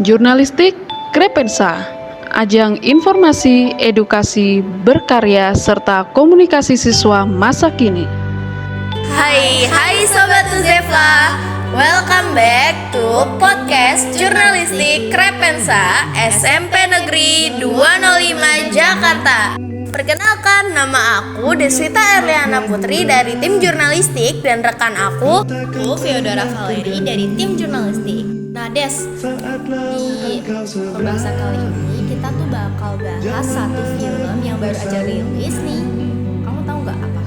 Jurnalistik Krepensa, ajang informasi, edukasi, berkarya, serta komunikasi siswa masa kini. Hai Sobat Tuzefla, welcome back to podcast Jurnalistik Krepensa SMP Negeri 205 Jakarta. Perkenalkan, nama aku Deswita Erliana Putri dari tim jurnalistik dan rekan aku Fyodora Valeri dari tim jurnalistik. Nah Des, di pembahasan kali ini kita tuh bakal bahas satu film yang baru aja rilis nih. Kamu tahu nggak apa?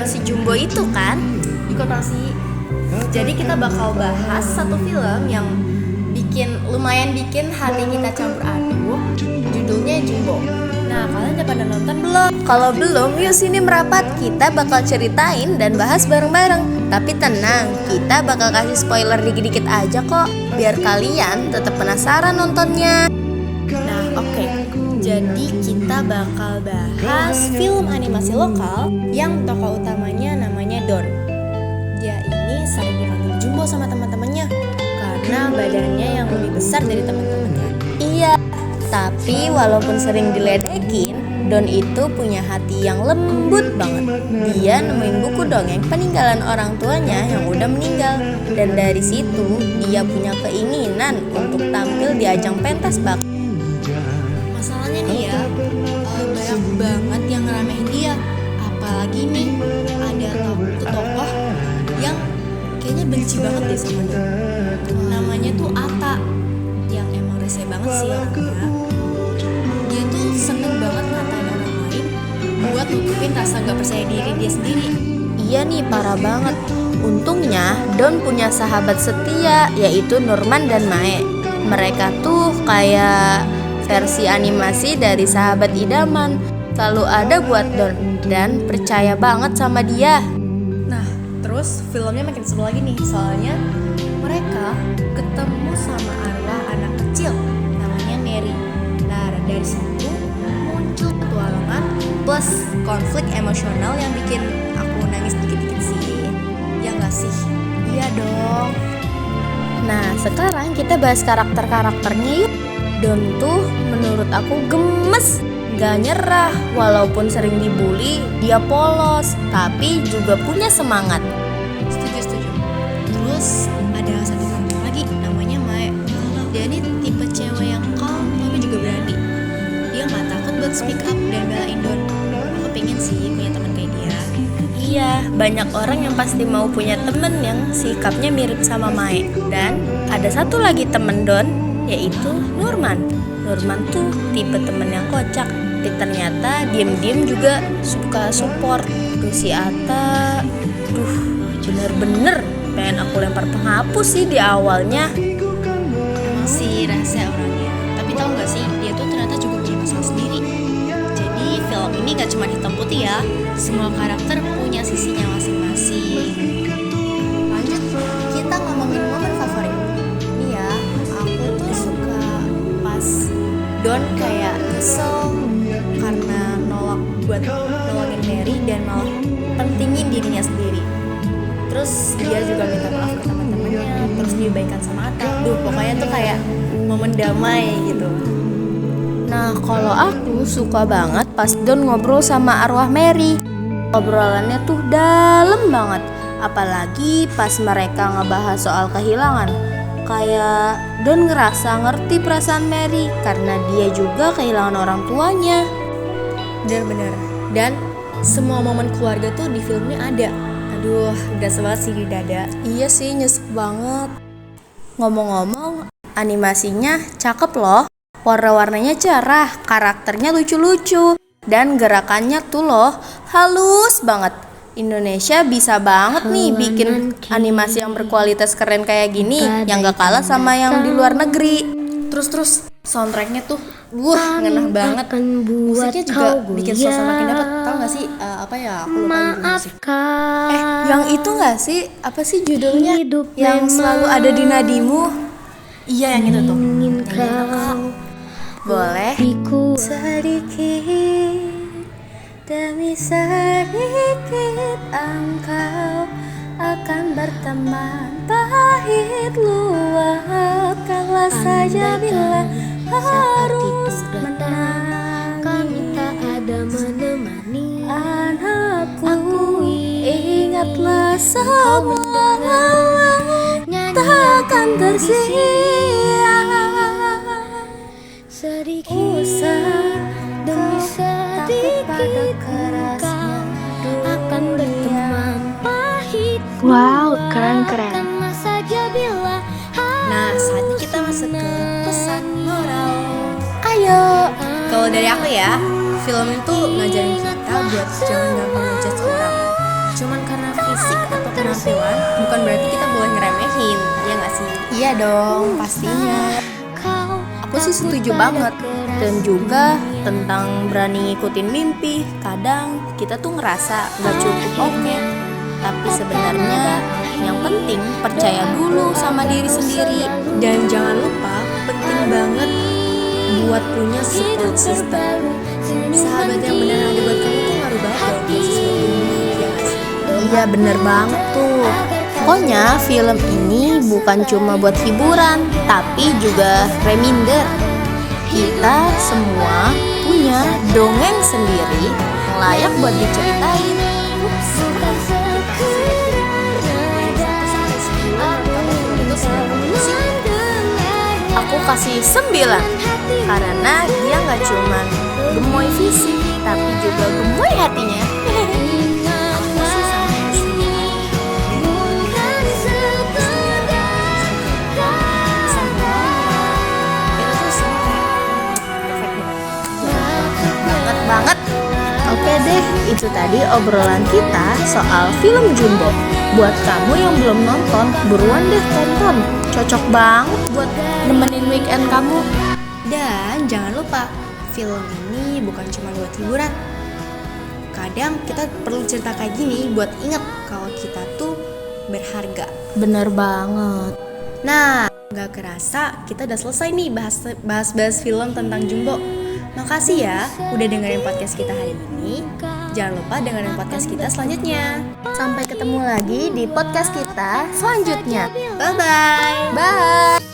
Si Jumbo itu kan? Ikut sih. Jadi kita bakal bahas satu film yang lumayan bikin hati kita campur aduk. Judulnya Jumbo. Nah, kalian udah pada nonton belum? Kalau belum, yuk sini merapat. Kita bakal ceritain dan bahas bareng-bareng. Tapi tenang, kita bakal kasih spoiler dikit-dikit aja kok, biar kalian tetap penasaran nontonnya. Nah, oke. Jadi kita bakal bahas film animasi lokal yang tokoh utamanya namanya Don. Dia ini sering dipanggil Jumbo sama teman-temannya karena badannya yang lebih besar dari teman-temannya. Iya. Tapi walaupun sering diledekin, Don itu punya hati yang lembut banget. Dia nemuin buku dongeng peninggalan orang tuanya yang udah meninggal. Dan dari situ dia punya keinginan untuk tampil di ajang pentas bakat. Masalahnya nih ya, banyak banget yang ngeramein dia. Apalagi nih, ada tokoh yang kayaknya benci banget deh sama dia. Namanya tuh Ata, yang emang rese banget sih orangnya. Dia tuh seneng banget ngatain orang lain buat nutupin rasa gak percaya diri dia sendiri. Iya nih, parah banget. Untungnya Don punya sahabat setia, yaitu Nurman dan Mae. Mereka tuh kayak versi animasi dari sahabat idaman, selalu ada buat Don dan percaya banget sama dia. Nah, terus filmnya makin seru lagi nih, soalnya mereka ketemu sama arwah anak kecil namanya Mary. Nah, dari situ muncul petualangan plus konflik emosional yang bikin aku nangis dikit-dikit sih. Ya nggak sih? Iya dong. Nah, sekarang kita bahas karakter-karakternya yuk. Don tuh menurut aku gemes, gak nyerah. Walaupun sering dibully, dia polos, tapi juga punya semangat. Setuju. Terus ada satu karakter lagi namanya Mae. Dia ini tipe cewek yang calm tapi juga berani. Dia gak takut buat speak up dan belain Don. Aku pengen sih punya teman kayak dia. Iya, banyak orang yang pasti mau punya temen yang sikapnya mirip sama Mae. Dan ada satu lagi temen Don, yaitu Nurman. Nurman tuh tipe temen yang kocak, tapi ternyata diem-diem juga suka support. Tuh si Ata, bener-bener pengen aku lempar penghapus sih di awalnya. Emang sih rasa orangnya, tapi tahu nggak sih dia tuh ternyata juga punya masalah sendiri. Jadi film ini nggak cuma hitam putih ya, semua karakter punya sisinya masing-masing. Lanjut, kita ngomongin momen favorit. Nih ya, aku tuh suka pas Don kayak kesel karena nolak buat nolongin Mary dan malah pentingin dirinya sendiri. Terus dia juga minta maaf ke teman-temannya, terus dibaikkan sama Ata. Pokoknya tuh kayak momen damai gitu. Nah, kalau aku suka banget pas Don ngobrol sama arwah Mary. Obrolannya tuh dalam banget, apalagi pas mereka ngebahas soal kehilangan. Kayak Don ngerasa ngerti perasaan Mary karena dia juga kehilangan orang tuanya. Bener-bener. Dan semua momen keluarga tuh di filmnya ada. Aduh, berasa banget sih di dada. Iya sih, nyesek banget. Ngomong-ngomong, animasinya cakep loh. Warna-warnanya cerah, karakternya lucu-lucu, dan gerakannya tuh loh halus banget. Indonesia bisa banget nih bikin animasi yang berkualitas keren kayak gini, yang gak kalah sama yang di luar negeri. Terus soundtracknya tuh ngenah banget. Musiknya juga bikin suasana makin dapet. Tau gak sih apa ya, aku lupa musik. Yang itu gak sih, apa sih judulnya, yang selalu ada di nadimu? Iya, yang itu tuh. Boleh? Sedikit demi sedikit engkau akan berteman, pahit luapkanlah saja bila harus menang, kami tak ada menemani anakku. Ingatlah kau semua nyanyi takkan tersia. sedikit Usah demi sedikit pada kerasnya akan berteman pahit. Wow, keren. Maafkanlah saja bila Nah, saatnya kita masuk ke pesan moral. Ayo, kalau dari aku ya, film itu ngajarin kita buat jangan gampang ngejudge orang. Cuman karena fisik atau penampilan, bukan berarti kita boleh ngeremehin, ya nggak sih? Iya dong, pastinya. kau Aku sih setuju banget. Dan juga tentang berani ngikutin mimpi. Kadang kita tuh ngerasa gak cukup oke, tapi sebenarnya yang penting percaya dulu sama diri sendiri. Dan jangan lupa, penting banget buat punya support system. Sahabat yang benar ada buat kamu tuh ngaruh banget loh buat sesuatu ini, ya nggak sih? Iya bener banget tuh. Pokoknya film ini bukan cuma buat hiburan, tapi juga reminder. Kita semua punya dongeng sendiri yang layak buat diceritain. Aku kasih 9 karena dia gak cuma gemoy fisik, tapi juga gemoy hatinya. Banget. Oke deh, itu tadi obrolan kita soal film Jumbo. Buat kamu yang belum nonton, buruan deh tonton. Cocok banget buat nemenin weekend kamu. Dan jangan lupa, film ini bukan cuma buat hiburan. Kadang kita perlu cerita kayak gini buat inget kalau kita tuh berharga. Bener banget. Nah, gak kerasa kita udah selesai nih bahas film tentang Jumbo. Makasih ya udah dengerin podcast kita hari ini. Jangan lupa dengerin podcast kita selanjutnya. Sampai ketemu lagi di podcast kita selanjutnya. Bye-bye. Bye.